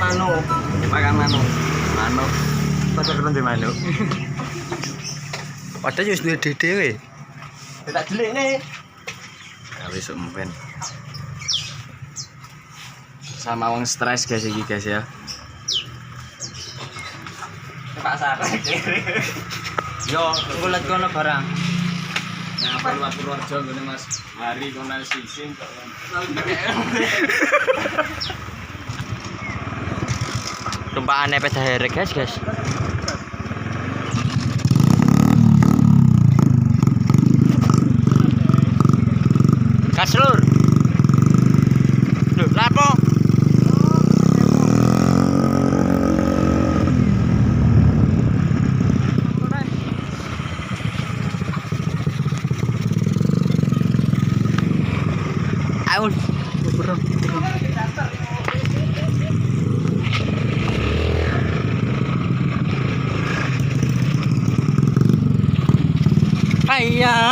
manuk. Makan manuk. Manuk. Kok keren di manuk. Padahal wis duwe dhewe. Tak jelik nih. Ya wis empen. Sama wong stres guys iki guys ya. Pasar. Yo, engko let kono barang. Ngapa luar Purworejo ngene Mas? Hari kono sisin kok. Tumpakane peda herek guys. Kaslur. Lho, lapo? Aul, burung. Ayah.